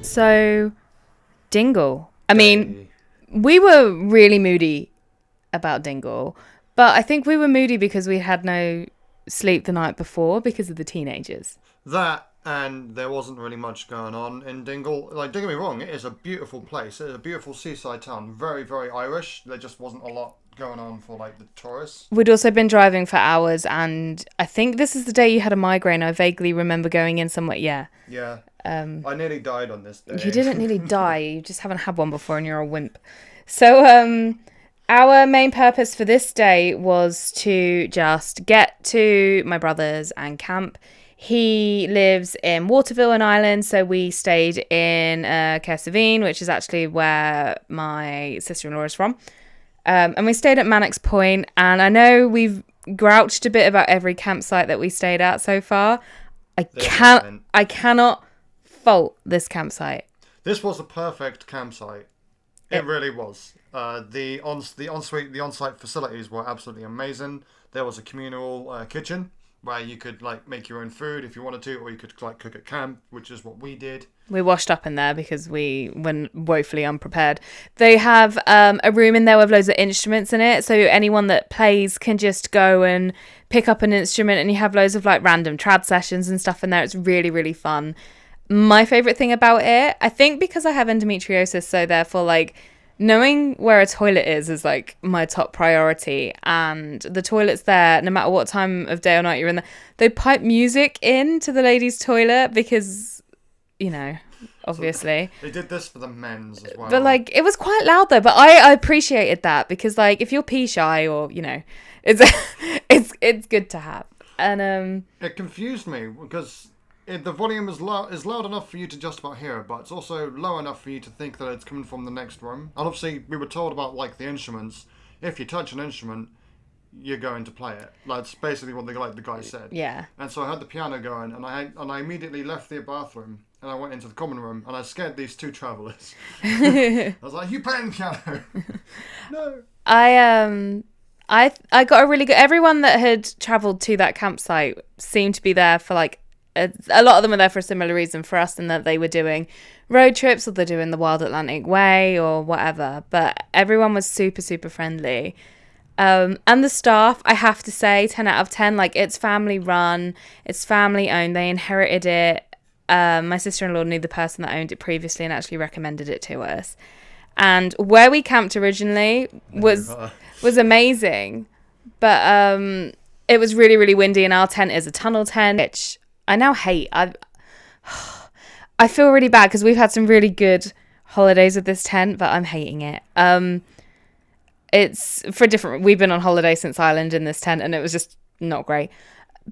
So, Dingle. I mean, we were really moody about Dingle, but I think we were moody because we had no sleep the night before because of the teenagers. That, and there wasn't really much going on in Dingle. Like, don't get me wrong, it is a beautiful place. It is a beautiful seaside town. Very, very Irish. There just wasn't a lot going on for, like, the tourists. We'd also been driving for hours, and I think this is the day you had a migraine. I vaguely remember going in somewhere. Yeah. Yeah. I nearly died on this day. You didn't nearly die. You just haven't had one before and you're a wimp. So, our main purpose for this day was to just get to my brother's and camp. He lives in Waterville in Ireland, so we stayed in Kerry, which is actually where my sister-in-law is from. And we stayed at Mannix Point, and I know we've grouched a bit about every campsite that we stayed at so far. I cannot fault this campsite. This was a perfect campsite. It really was. The on-site facilities were absolutely amazing. There was a communal kitchen where you could like make your own food if you wanted to, or you could like cook at camp, which is what we did. We washed up in there because we were woefully unprepared. They have a room in there with loads of instruments in it, so anyone that plays can just go and pick up an instrument, and you have loads of like random trad sessions and stuff in there. It's really, really fun. My favourite thing about it, I think because I have endometriosis, so therefore like knowing where a toilet is like my top priority. And the toilets there, no matter what time of day or night you're in there, they pipe music into the ladies' toilet because, you know, obviously. So they did this for the men's as well. But like it was quite loud though, but I appreciated that because like if you're pee shy or, you know, it's good to have. And it confused me because the volume is loud enough for you to just about hear it, but it's also low enough for you to think that it's coming from the next room. And obviously, we were told about like the instruments. If you touch an instrument, you're going to play it. That's basically what the guy said. Yeah. And so I had the piano going, and I immediately left the bathroom and I went into the common room, and I scared these two travellers. I was like, "You playing piano?" No. I got a really good. Everyone that had travelled to that campsite seemed to be there for like. A lot of them were there for a similar reason for us, in that they were doing road trips or they're doing the Wild Atlantic Way or whatever. But everyone was super, super friendly. And the staff, I have to say, 10 out of 10. Like, it's family run, it's family owned. They inherited it. My sister-in-law knew the person that owned it previously and actually recommended it to us. And where we camped originally was amazing. But it was really, really windy, and our tent is a tunnel tent, which I now hate. I feel really bad because we've had some really good holidays with this tent, but I'm hating it. It's for different. We've been on holiday since Ireland in this tent, and it was just not great.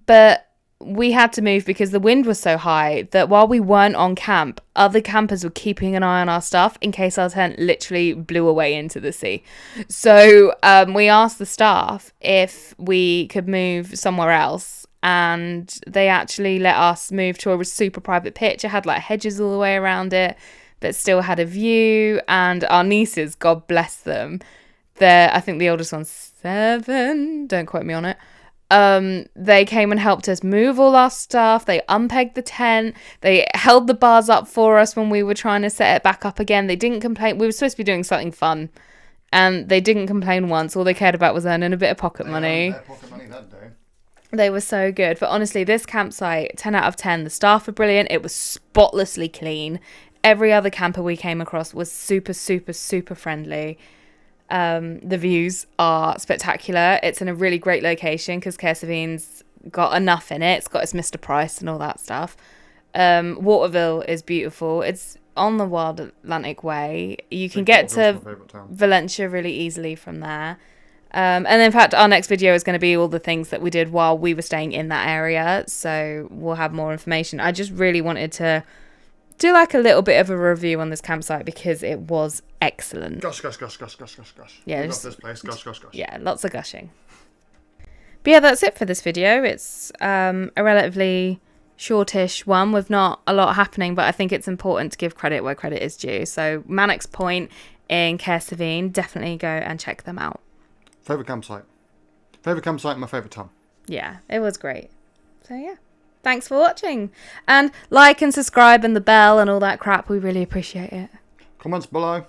But we had to move because the wind was so high that while we weren't on camp, other campers were keeping an eye on our stuff in case our tent literally blew away into the sea. So we asked the staff if we could move somewhere else. And they actually let us move to a super private pitch. It had like hedges all the way around it, but still had a view. And our nieces, God bless them, I think the oldest one's 7. Don't quote me on it. They came and helped us move all our stuff. They unpegged the tent. They held the bars up for us when we were trying to set it back up again. They didn't complain. We were supposed to be doing something fun, and they didn't complain once. All they cared about was earning a bit of pocket money. Pocket money that day. They were so good. But honestly, this campsite, 10 out of 10. The staff were brilliant. It was spotlessly clean. Every other camper we came across was super, super, super friendly. The views are spectacular. It's in a really great location because Kerry's got enough in it. It's got its Mr. Price and all that stuff. Waterville is beautiful. It's on the Wild Atlantic Way. You can get to Valencia really easily from there. And in fact, our next video is going to be all the things that we did while we were staying in that area. So we'll have more information. I just really wanted to do like a little bit of a review on this campsite because it was excellent. Gush. Yeah, love this place. Gush. Yeah, lots of gushing. But yeah, that's it for this video. It's a relatively shortish one with not a lot happening, but I think it's important to give credit where credit is due. So Mannix Point in Kerry, definitely go and check them out. Favourite campsite, my favourite time. Yeah, it was great. So yeah. Thanks for watching. And like and subscribe and the bell and all that crap. We really appreciate it. Comments below.